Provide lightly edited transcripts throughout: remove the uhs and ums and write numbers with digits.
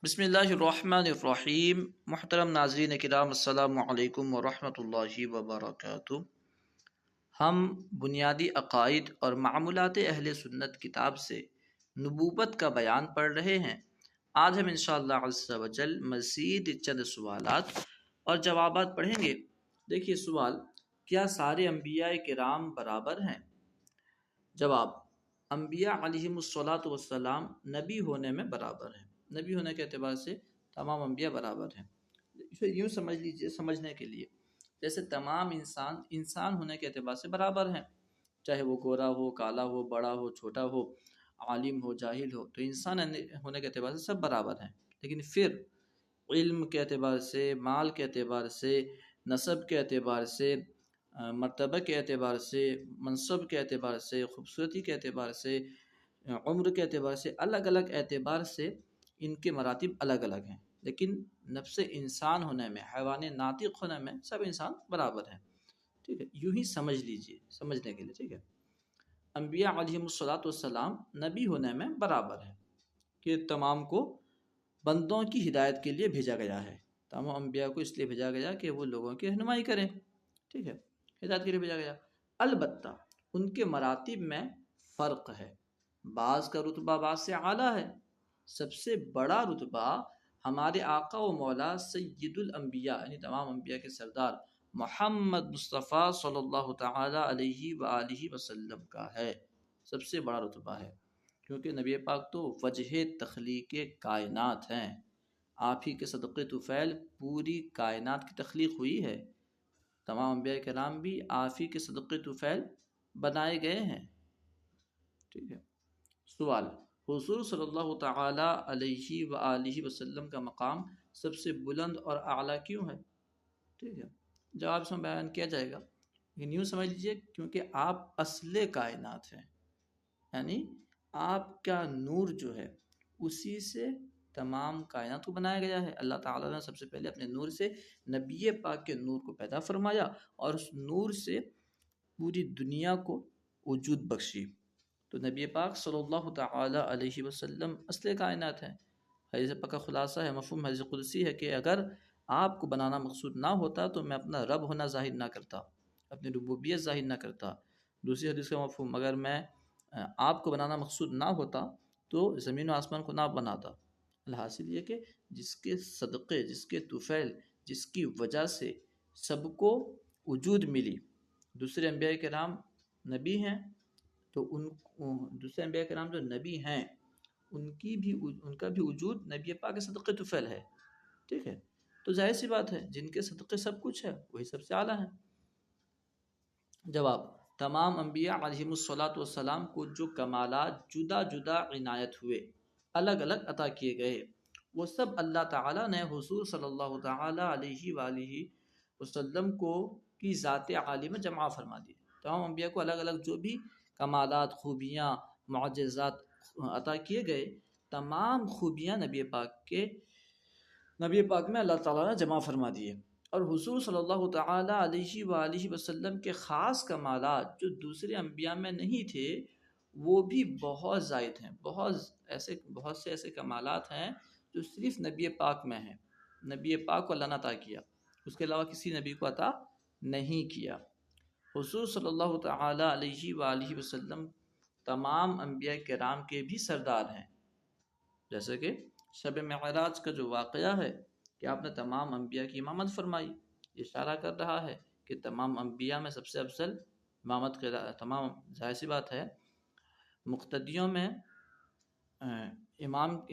بسم اللہ الرحمن الرحیم۔ محترم ناظرین کرام، السلام علیکم ورحمۃ اللہ وبرکاتہ۔ ہم بنیادی عقائد اور معمولات اہل سنت کتاب سے نبوت کا بیان پڑھ رہے ہیں۔ آج ہم انشاءاللہ عز و جل مزید چند سوالات اور جوابات پڑھیں گے۔ دیکھیے سوال، کیا سارے انبیاء کرام برابر ہیں؟ جواب، انبیاء علیہم الصلاۃ والسلام نبی ہونے میں برابر ہیں۔ نبی ہونے کے اعتبار سے تمام انبیاء برابر ہیں۔ اسے یوں سمجھ لیجئے سمجھنے کے لیے، جیسے تمام انسان ہونے کے اعتبار سے برابر ہیں، چاہے وہ گورا ہو، کالا ہو، بڑا ہو، چھوٹا ہو، عالم ہو، جاہل ہو، تو انسان ہونے کے اعتبار سے سب برابر ہیں۔ لیکن پھر علم کے اعتبار سے، مال کے اعتبار سے، نسب کے اعتبار سے، مرتبہ کے اعتبار سے، منصب کے اعتبار سے، خوبصورتی کے اعتبار سے، عمر کے اعتبار سے، الگ الگ اعتبار سے ان کے مراتب الگ الگ ہیں۔ لیکن نفس انسان ہونے میں، حیوان ناطق ہونے میں سب انسان برابر ہیں۔ ٹھیک ہے، یوں ہی سمجھ لیجئے سمجھنے کے لیے، ٹھیک ہے۔ انبیاء علیہم الصلاۃ والسلام نبی ہونے میں برابر ہیں کہ تمام کو بندوں کی ہدایت کے لیے بھیجا گیا ہے۔ تمام انبیاء کو اس لیے بھیجا گیا کہ وہ لوگوں کی رہنمائی کریں، ٹھیک ہے، ہدایت کے لیے بھیجا گیا۔ البتہ ان کے مراتب میں فرق ہے، بعض کا رتبہ بعض سے اعلیٰ ہے۔ سب سے بڑا رتبہ ہمارے آقا و مولا سید الانبیاء یعنی تمام انبیاء کے سردار محمد مصطفیٰ صلی اللہ تعالی علیہ وآلہ وسلم کا ہے۔ سب سے بڑا رتبہ ہے، کیونکہ نبی پاک تو وجہ تخلیق کائنات ہیں۔ آپ ہی کے صدقے طفیل پوری کائنات کی تخلیق ہوئی ہے۔ تمام انبیاء کرام بھی آپ ہی کے صدقے طفیل بنائے گئے ہیں، ٹھیک ہے۔ سوال، حضور صلی اللہ تعالی علیہ وآلہ وسلم کا مقام سب سے بلند اور اعلیٰ کیوں ہے؟ ٹھیک ہے، جواب اس میں بیان کیا جائے گا، لیکن یوں سمجھ لیجیے کیونکہ آپ اصل کائنات ہیں، یعنی آپ کا نور جو ہے اسی سے تمام کائنات کو بنایا گیا ہے۔ اللہ تعالیٰ نے سب سے پہلے اپنے نور سے نبی پاک کے نور کو پیدا فرمایا اور اس نور سے پوری دنیا کو وجود بخشی۔ تو نبی پاک صلی اللہ تعالی علیہ وسلم اصل کائنات ہیں۔ حدیث پاک کا خلاصہ ہے، مفہوم حدیث قدسی ہے کہ اگر آپ کو بنانا مقصود نہ ہوتا تو میں اپنا رب ہونا ظاہر نہ کرتا، اپنی ربوبیت ظاہر نہ کرتا۔ دوسری حدیث کا مفہوم، اگر میں آپ کو بنانا مقصود نہ ہوتا تو زمین و آسمان کو نہ بناتا۔ الحاصل یہ کہ جس کے صدقے، جس کے طفیل، جس کی وجہ سے سب کو وجود ملی۔ دوسرے انبیاء کرام نبی ہیں تو دوسرے انبیاء کرام جو نبی ہیں ان کا بھی وجود نبی پاک کے صدقے طفیل ہے، ٹھیک ہے۔ تو ظاہر سی بات ہے جن کے صدقے سب کچھ ہے وہی سب سے اعلیٰ ہیں۔ جواب، تمام انبیاء علیہم الصلاۃ والسلام کو جو کمالات جدا جدا عنایت ہوئے، الگ الگ عطا کیے گئے، وہ سب اللہ تعالیٰ نے حضور صلی اللہ تعالی علیہ وآلہ وسلم کو کی ذات عالی میں جمع فرما دی۔ تمام انبیاء کو الگ الگ جو بھی کمالات، خوبیاں، معجزات عطا کیے گئے، تمام خوبیاں نبی پاک میں اللہ تعالیٰ نے جمع فرما دیے۔ اور حضور صلی اللہ تعالی علیہ وآلہ وسلم کے خاص کمالات جو دوسرے انبیاء میں نہیں تھے وہ بھی بہت زائد ہیں۔ بہت سے ایسے کمالات ہیں جو صرف نبی پاک میں ہیں، نبی پاک کو اللہ نے عطا کیا، اس کے علاوہ کسی نبی کو عطا نہیں کیا۔ حضور صلی اللہ تعالی علیہ وآلہ وسلم تمام انبیاء کرام کے بھی سردار ہیں، جیسے کہ شب معراج کا جو واقعہ ہے کہ آپ نے تمام انبیاء کی امامت فرمائی، اشارہ کر رہا ہے کہ تمام انبیاء میں سب سے افضل امامت کے تمام، ظاہر سی بات ہے مقتدیوں میں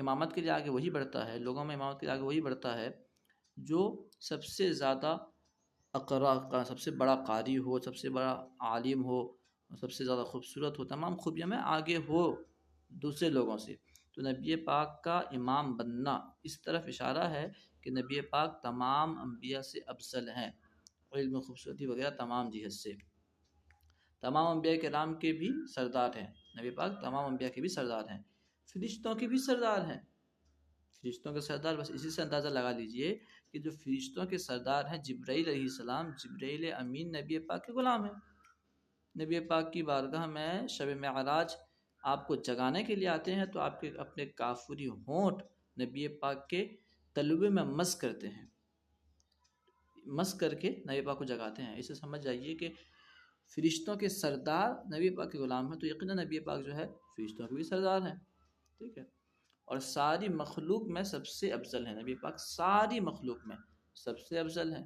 امامت کے لیے آگے وہی بڑھتا ہے، لوگوں میں امامت کے لیے آگے وہی بڑھتا ہے جو سب سے زیادہ اقرا کا، سب سے بڑا قاری ہو، سب سے بڑا عالم ہو، سب سے زیادہ خوبصورت ہو، تمام خوبیوں میں آگے ہو دوسرے لوگوں سے۔ تو نبی پاک کا امام بننا اس طرف اشارہ ہے کہ نبی پاک تمام انبیاء سے افضل ہیں، علم، خوبصورتی وغیرہ تمام جہت سے۔ تمام انبیاء کرام کے بھی سردار ہیں، نبی پاک تمام انبیاء کے بھی سردار ہیں، فرشتوں کے بھی سردار ہیں۔ فرشتوں کے سردار، بس اسی سے اندازہ لگا لیجئے کہ جو فرشتوں کے سردار ہیں جبرائیل علیہ السلام، جبرائیل امین نبی پاک کے غلام ہیں۔ نبی پاک کی بارگاہ میں شب معراج آپ کو جگانے کے لیے آتے ہیں تو آپ کے اپنے کافری ہونٹ نبی پاک کے تلوے میں مس کرتے ہیں، مس کر کے نبی پاک کو جگاتے ہیں۔ اسے سمجھ جائیے کہ فرشتوں کے سردار نبی پاک کے غلام ہیں، تو یقیناً نبی پاک جو ہے فرشتوں کے بھی سردار ہیں، ٹھیک ہے، اور ساری مخلوق میں سب سے افضل ہیں نبی پاک، ساری مخلوق میں سب سے افضل ہیں۔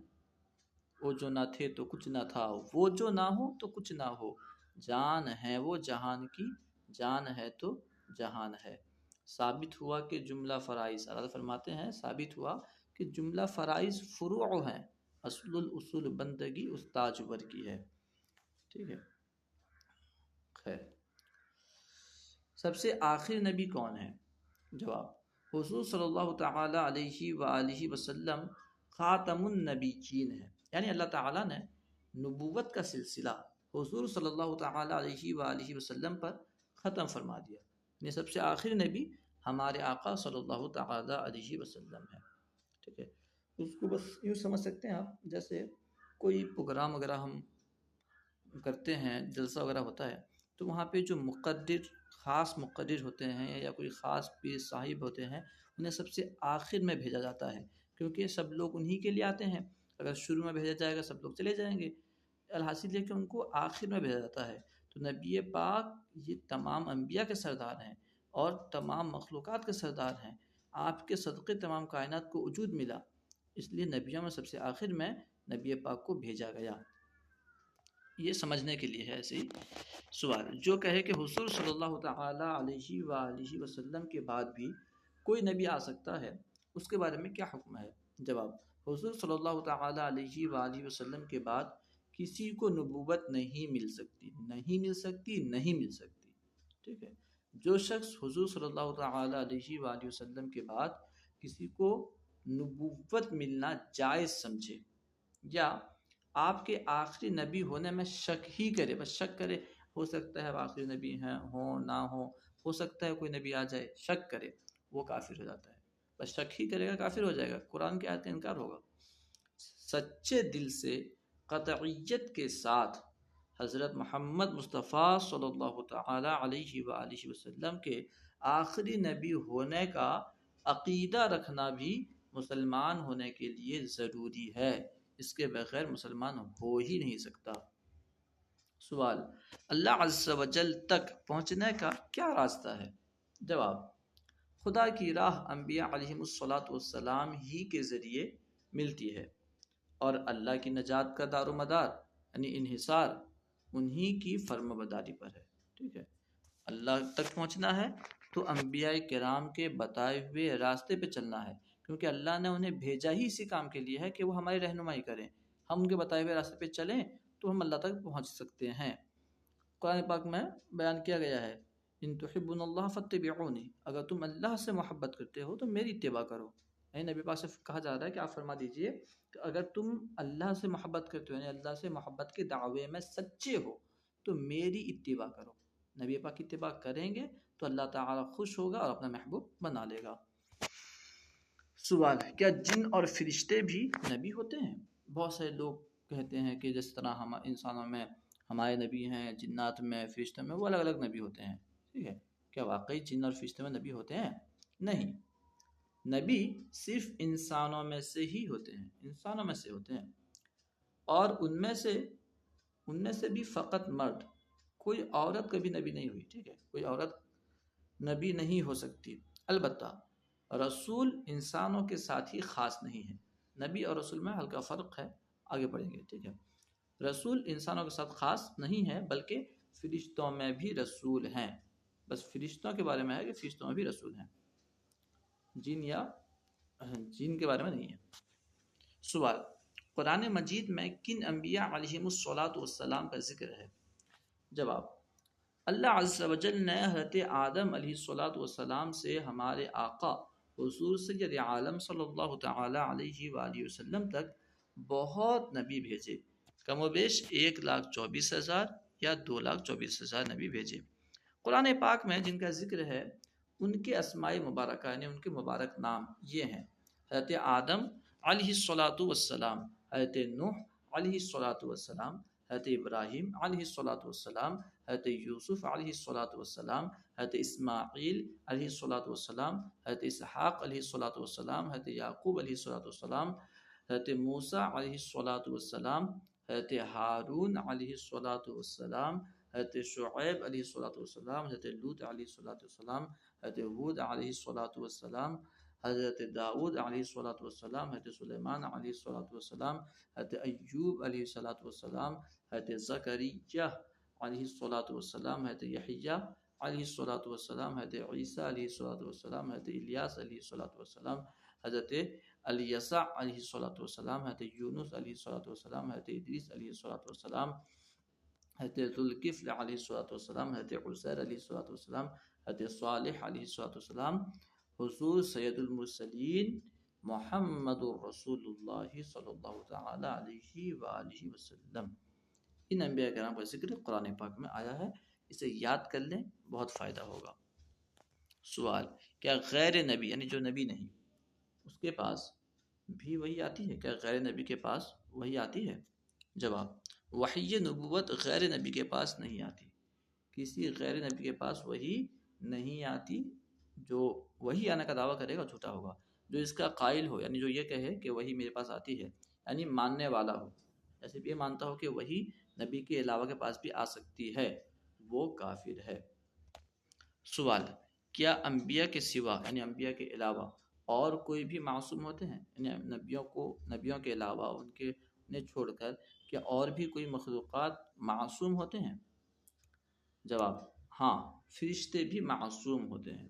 وہ جو نہ تھے تو کچھ نہ تھا، وہ جو نہ ہو تو کچھ نہ ہو، جان ہے وہ جہان کی، جان ہے تو جہان ہے۔ ثابت ہوا کہ جملہ فرائض، اللہ فرماتے ہیں ثابت ہوا کہ جملہ فرائض فروع ہیں، اصل الاصول بندگی استاجور کی ہے، ٹھیک ہے۔ خیر، سب سے آخر نبی کون ہے؟ جواب، حضور صلی اللہ تعالی علیہ وآلہ وسلم خاتم النبیین ہے، یعنی اللہ تعالیٰ نے نبوت کا سلسلہ حضور صلی اللہ تعالی علیہ وآلہ وسلم پر ختم فرما دیا، یعنی سب سے آخر نبی ہمارے آقا صلی اللہ تعالی علیہ وسلم ہے، ٹھیک ہے۔ اس کو بس یوں سمجھ سکتے ہیں آپ، جیسے کوئی پروگرام وغیرہ ہم کرتے ہیں، جلسہ وغیرہ ہوتا ہے، تو وہاں پہ جو مقرر، خاص مقرر ہوتے ہیں یا کوئی خاص پیر صاحب ہوتے ہیں، انہیں سب سے آخر میں بھیجا جاتا ہے، کیونکہ سب لوگ انہی کے لیے آتے ہیں۔ اگر شروع میں بھیجا جائے گا سب لوگ چلے جائیں گے، الحاصل ہے کہ ان کو آخر میں بھیجا جاتا ہے۔ تو نبی پاک یہ تمام انبیاء کے سردار ہیں اور تمام مخلوقات کے سردار ہیں، آپ کے صدقے تمام کائنات کو وجود ملا، اس لیے نبیوں میں سب سے آخر میں نبی پاک کو بھیجا گیا۔ یہ سمجھنے کے لیے ہے۔ ایسے ہی سوال، جو کہے کہ حضور صلی اللہ تعالی علیہ وآلہ وسلم کے بعد بھی کوئی نبی آ سکتا ہے، اس کے بارے میں کیا حکم ہے؟ جواب، حضور صلی اللہ تعالی علیہ وآلہ وسلم کے بعد کسی کو نبوت نہیں مل سکتی، نہیں مل سکتی، نہیں مل سکتی، ٹھیک ہے۔ جو شخص حضور صلی اللہ تعالی علیہ وآلہ وسلم کے بعد کسی کو نبوت ملنا جائز سمجھے یا آپ کے آخری نبی ہونے میں شک ہی کرے، بس شک کرے، ہو سکتا ہے آخری نبی ہیں، ہوں نہ ہو سکتا ہے کوئی نبی آ جائے، شک کرے، وہ کافر ہو جاتا ہے، بس شک ہی کرے گا کافر ہو جائے گا، قرآن کی آیت کا انکار ہوگا۔ سچے دل سے قطعیت کے ساتھ حضرت محمد مصطفیٰ صلی اللہ تعالی علیہ وآلہ وسلم کے آخری نبی ہونے کا عقیدہ رکھنا بھی مسلمان ہونے کے لیے ضروری ہے، اس کے بغیر مسلمان ہو ہی نہیں سکتا۔ سوال، اللہ عز و جل تک پہنچنے کا کیا راستہ ہے؟ جواب، خدا کی راہ انبیاء علیہم الصلاۃ والسلام ہی کے ذریعے ملتی ہے، اور اللہ کی نجات کا دار و مدار یعنی انحصار انہی کی فرما برداری پر ہے، ٹھیک ہے۔ اللہ تک پہنچنا ہے تو انبیاء کرام کے بتائے ہوئے راستے پہ چلنا ہے، کیونکہ اللہ نے انہیں بھیجا ہی اسی کام کے لیے ہے کہ وہ ہماری رہنمائی کریں، ہم ان کے بتائے ہوئے راستے پہ چلیں تو ہم اللہ تک پہنچ سکتے ہیں۔ قرآن پاک میں بیان کیا گیا ہے، ان تحبون اللہ فاتبعونی، اگر تم اللہ سے محبت کرتے ہو تو میری اتباع کرو، یعنی نبی پاک سے کہا جا رہا ہے کہ آپ فرما دیجئے کہ اگر تم اللہ سے محبت کرتے ہو، یعنی اللہ سے محبت کے دعوے میں سچے ہو تو میری اتباع کرو۔ نبی پاک کی اتباع کریں گے تو اللہ تعالیٰ خوش ہوگا اور اپنا محبوب بنا لے گا۔ سوال، کیا جن اور فرشتے بھی نبی ہوتے ہیں؟ بہت سے لوگ کہتے ہیں کہ جس طرح ہم انسانوں میں ہمارے نبی ہیں، جنات میں، فرشتوں میں وہ الگ الگ نبی ہوتے ہیں، ٹھیک ہے۔ کیا واقعی جن اور فرشتوں میں نبی ہوتے ہیں؟ نہیں، نبی صرف انسانوں میں سے ہی ہوتے ہیں، انسانوں میں سے ہوتے ہیں، اور ان میں سے بھی فقط مرد، کوئی عورت کبھی نبی نہیں ہوئی، ٹھیک ہے، کوئی عورت نبی نہیں ہو سکتی۔ البتہ رسول انسانوں کے ساتھ ہی خاص نہیں ہے، نبی اور رسول میں ہلکا فرق ہے، آگے پڑھیں گے، ٹھیک ہے۔ رسول انسانوں کے ساتھ خاص نہیں ہے بلکہ فرشتوں میں بھی رسول ہیں، بس فرشتوں کے بارے میں ہے کہ فرشتوں میں بھی رسول ہیں، جن کے بارے میں نہیں ہے۔ سوال، قرآن مجید میں کن انبیاء علیہم الصلاۃ والسلام کا ذکر ہے؟ جواب، اللہ عز و جل نے حضرت آدم علیہ الصلاۃ والسلام سے ہمارے آقا حضور سید عالم صلی اللہ تعالی علیہ وآلہ وسلم تک بہت نبی بھیجے، کم و بیش 1,24,000 یا 2,24,000 نبی بھیجے۔ قرآن پاک میں جن کا ذکر ہے ان کے اسماء مبارکہ یعنی ان کے مبارک نام یہ ہیں: حضرت آدم علیہ الصلاۃ والسلام، حضرت نوح علیہ الصلاۃ والسلام، حضرت ابراہیم علیہ الصلاۃ والسلام، حضرت یوسف علیہ الصلاۃ والسلام، حضرت اسماعیل علیہ الصلوۃ والسلام، حضرت اسحاق علیہ الصلوۃ والسلام، حضرت یعقوب علیہ الصلوۃ والسلام، حضرت موسیٰ علیہ الصلوۃ والسلام، حضرت ہارون علیہ الصلوۃ والسلام، حضرت شعیب علیہ الصلوۃ والسلام، حضرت لوط علیہ الصلوۃ والسلام، حضرت ہود علیہ الصلوۃ والسلام، حضرت داؤد علیہ الصلوۃ والسلام، حضرت سلیمان علیہ الصلوۃ والسلام، حضرت ایوب علیہ الصلوۃ والسلام، حضرت زکریا علیہ الصلوۃ والسلام، حضرت یحییٰ علیہ الصلوۃ والسلام، حضرت عیسیٰ علیہ الصلوۃ والسلام، حضرت الیاس علیہ الصلوۃ والسلام، حضرت الیسع علیہ الصلوۃ والسلام، حضرت یونس علیہ الصلوۃ والسلام، حضرت ادریس علیہ الصلوۃ والسلام، حضرت ذوالکفل علیہ الصلوۃ والسلام، حضرت عزیر علیہ الصلوۃ والسلام، حضرت صالح علیہ الصلوۃ والسلام، حضور سید المرسلین محمد الرسول اللہ صلی اللہ تعالی علیہ وآلہ وسلم۔ ان انبیاء کرام کا ذکر قرآن پاک میں آیا ہے، اسے یاد کر لیں، بہت فائدہ ہوگا۔ سوال، کیا غیر نبی یعنی جو نبی نہیں اس کے پاس بھی وہی آتی ہے؟ کیا غیر نبی کے پاس وہی آتی ہے؟ جواب، وحی نبوت غیر نبی کے پاس نہیں آتی، کسی غیر نبی کے پاس وہی نہیں آتی۔ جو وہی آنے کا دعویٰ کرے گا جھوٹا ہوگا۔ جو اس کا قائل ہو یعنی جو یہ کہے کہ وہی میرے پاس آتی ہے، یعنی ماننے والا ہو، جیسے بھی یہ مانتا ہو کہ وہی نبی کے علاوہ کے پاس بھی آ سکتی ہے، وہ کافر ہے۔ سوال، کیا انبیاء کے سوا یعنی انبیاء کے علاوہ اور کوئی بھی معصوم ہوتے ہیں؟ یعنی نبیوں کے علاوہ انہیں چھوڑ کر کیا اور بھی کوئی مخلوقات معصوم ہوتے ہیں؟ جواب، ہاں، فرشتے بھی معصوم ہوتے ہیں۔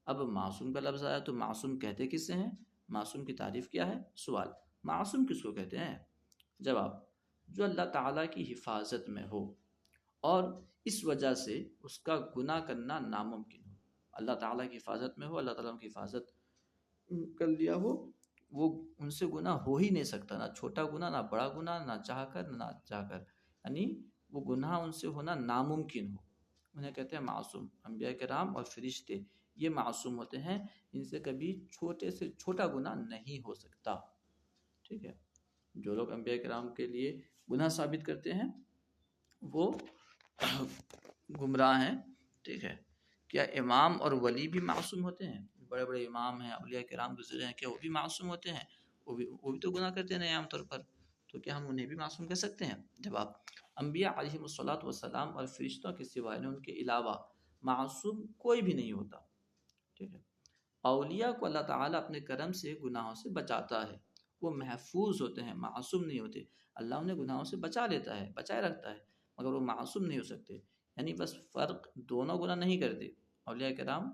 اب معصوم کا لفظ آیا تو معصوم کہتے کس سے ہیں؟ معصوم کی تعریف کیا ہے؟ سوال، معصوم کس کو کہتے ہیں؟ جواب، جو اللہ تعالیٰ کی حفاظت میں ہو اور اس وجہ سے اس کا گناہ کرنا ناممکن ہو۔ اللہ تعالیٰ کی حفاظت میں ہو، اللہ تعالیٰ کی حفاظت کر لیا ہو، وہ ان سے گناہ ہو ہی نہیں سکتا، نہ چھوٹا گناہ، نہ بڑا گناہ، نہ چاہ کر نہ چاہ کر، یعنی وہ گناہ ان سے ہونا ناممکن ہو، انہیں کہتے ہیں معصوم۔ انبیاء کرام اور فرشتے یہ معصوم ہوتے ہیں، ان سے کبھی چھوٹے سے چھوٹا گناہ نہیں ہو سکتا۔ ٹھیک ہے، جو لوگ انبیاء کرام کے لیے گناہ ثابت کرتے ہیں وہ گمراہ ہیں۔ ٹھیک ہے، کیا امام اور ولی بھی معصوم ہوتے ہیں؟ بڑے بڑے امام ہیں، اولیاء کرام گزرے ہیں، کیا وہ بھی معصوم ہوتے ہیں؟ وہ بھی تو گناہ کرتے ہیں عام طور پر، تو کیا ہم انہیں بھی معصوم کہہ سکتے ہیں؟ جواب، انبیاء علیہم الصلوۃ والسلام اور فرشتوں کے سوا یعنی ان کے علاوہ معصوم کوئی بھی نہیں ہوتا۔ ٹھیک ہے، اولیاء کو اللہ تعالیٰ اپنے کرم سے گناہوں سے بچاتا ہے، وہ محفوظ ہوتے ہیں، معصوم نہیں ہوتے۔ اللہ انہیں گناہوں سے بچا لیتا ہے، بچائے رکھتا ہے، مگر وہ معصوم نہیں ہو سکتے۔ یعنی بس فرق، دونوں گناہ نہیں کرتے، اولیاء کرام،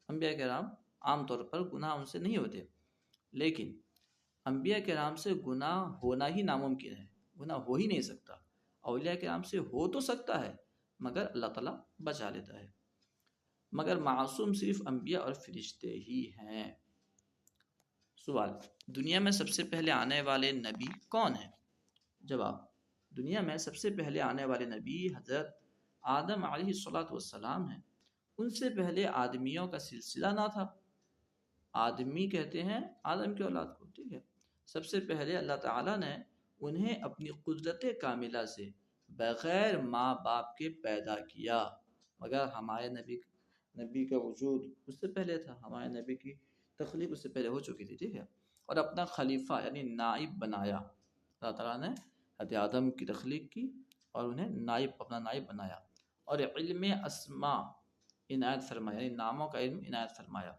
انبیاء کرام عام طور پر گناہ ان سے نہیں ہوتے، لیکن انبیاء کرام سے گناہ ہونا ہی ناممکن ہے، گناہ ہو ہی نہیں سکتا۔ اولیاء کرام سے ہو تو سکتا ہے مگر اللہ تعالیٰ بچا لیتا ہے، مگر معصوم صرف انبیاء اور فرشتے ہی ہیں۔ سوال، دنیا میں سب سے پہلے آنے والے نبی کون ہیں؟ جواب، دنیا میں سب سے پہلے آنے والے نبی حضرت آدم علیہ الصلوۃ والسلام ہیں۔ ان سے پہلے آدمیوں کا سلسلہ نہ تھا، آدمی کہتے ہیں آدم کی اولاد کو۔ ٹھیک ہے، سب سے پہلے اللہ تعالیٰ نے انہیں اپنی قدرت کاملہ سے بغیر ماں باپ کے پیدا کیا، مگر ہمارے نبی کا وجود اس سے پہلے تھا، ہمارے نبی کی تخلیق اس سے پہلے ہو چکی تھی۔ ٹھیک ہے، اور اپنا خلیفہ یعنی نائب بنایا، اللہ تعالیٰ نے حضرت آدم کی تخلیق کی اور انہیں اپنا نائب بنایا، اور علم اسماء عنایت فرمایا، یعنی ناموں کا علم عنایت فرمایا۔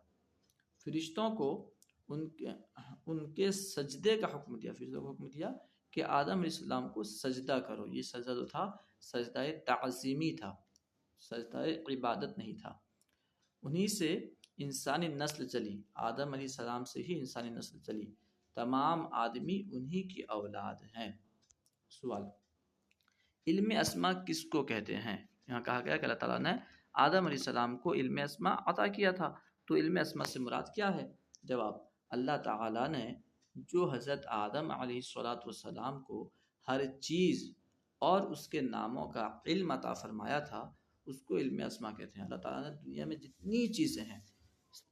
فرشتوں کو ان کے سجدے کا حکم دیا، فرشتوں کو حکم دیا کہ آدم علیہ السلام کو سجدہ کرو۔ یہ سجدہ جو تھا سجدہ تعظیمی تھا، سجدہ عبادت نہیں تھا۔ انہی سے انسانی نسل چلی، آدم علیہ السلام سے ہی انسانی نسل چلی، تمام آدمی انہی کی اولاد ہیں۔ سوال، علم اسماء کس کو کہتے ہیں؟ یہاں کہا گیا کہ اللہ تعالیٰ نے آدم علیہ السلام کو علم اسماء عطا کیا تھا، تو علم اسماء سے مراد کیا ہے؟ جواب، اللہ تعالیٰ نے جو حضرت آدم علیہ الصلوۃ والسلام کو ہر چیز اور اس کے ناموں کا علم عطا فرمایا تھا، اس کو علم اسماء کہتے ہیں۔ اللہ تعالیٰ نے دنیا میں جتنی چیزیں ہیں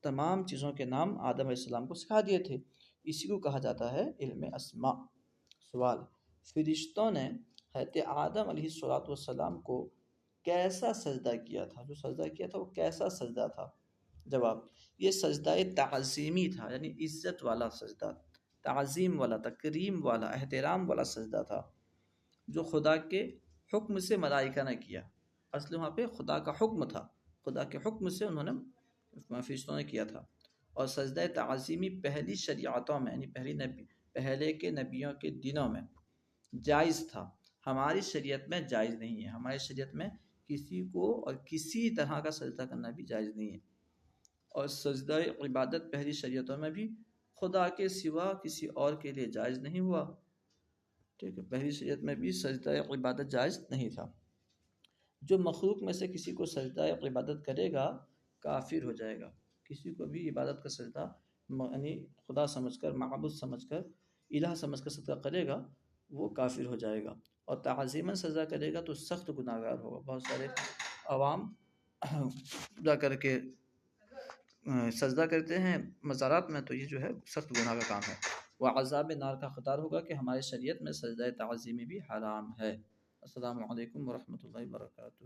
تمام چیزوں کے نام آدم علیہ السلام کو سکھا دیے تھے، اسی کو کہا جاتا ہے علم اسماء۔ سوال، فرشتوں نے حضرت آدم علیہ الصلوۃ والسلام کو کیسا سجدہ کیا تھا، جو سجدہ کیا تھا وہ کیسا سجدہ تھا؟ جواب، یہ سجدہ تعظیمی تھا، یعنی عزت والا سجدہ، تعظیم والا، تکریم والا، احترام والا سجدہ تھا، جو خدا کے حکم سے ملائکہ نے کیا۔ اصل وہاں پہ خدا کا حکم تھا، خدا کے حکم سے انہوں نے فرشتوں نے کیا تھا۔ اور سجدہ تعظیمی پہلی شریعتوں میں، یعنی پہلے کے نبیوں کے دنوں میں جائز تھا، ہماری شریعت میں جائز نہیں ہے۔ ہماری شریعت میں کسی کو اور کسی طرح کا سجدہ کرنا بھی جائز نہیں ہے۔ اور سجدہ عبادت پہلی شریعتوں میں بھی خدا کے سوا کسی اور کے لیے جائز نہیں ہوا، ٹھیک ہے، پہلی شریعت میں بھی سجدہ عبادت جائز نہیں تھا۔ جو مخلوق میں سے کسی کو سجدہ عبادت کرے گا کافر ہو جائے گا۔ کسی کو بھی عبادت کا سجدہ یعنی خدا سمجھ کر، معبود سمجھ کر، الہ سمجھ کر سجدہ کرے گا وہ کافر ہو جائے گا، اور تعظیماً سجدہ کرے گا تو سخت گناہ گار ہوگا۔ بہت سارے عوام جا کر کے سجدہ کرتے ہیں مزارات میں، تو یہ جو ہے سخت گناہ کا کام ہے، وہ عذاب نار کا خطار ہوگا کہ ہمارے شریعت میں سجدہ تعظیمی بھی حرام ہے۔ السلام علیکم ورحمۃ اللہ وبرکاتہ۔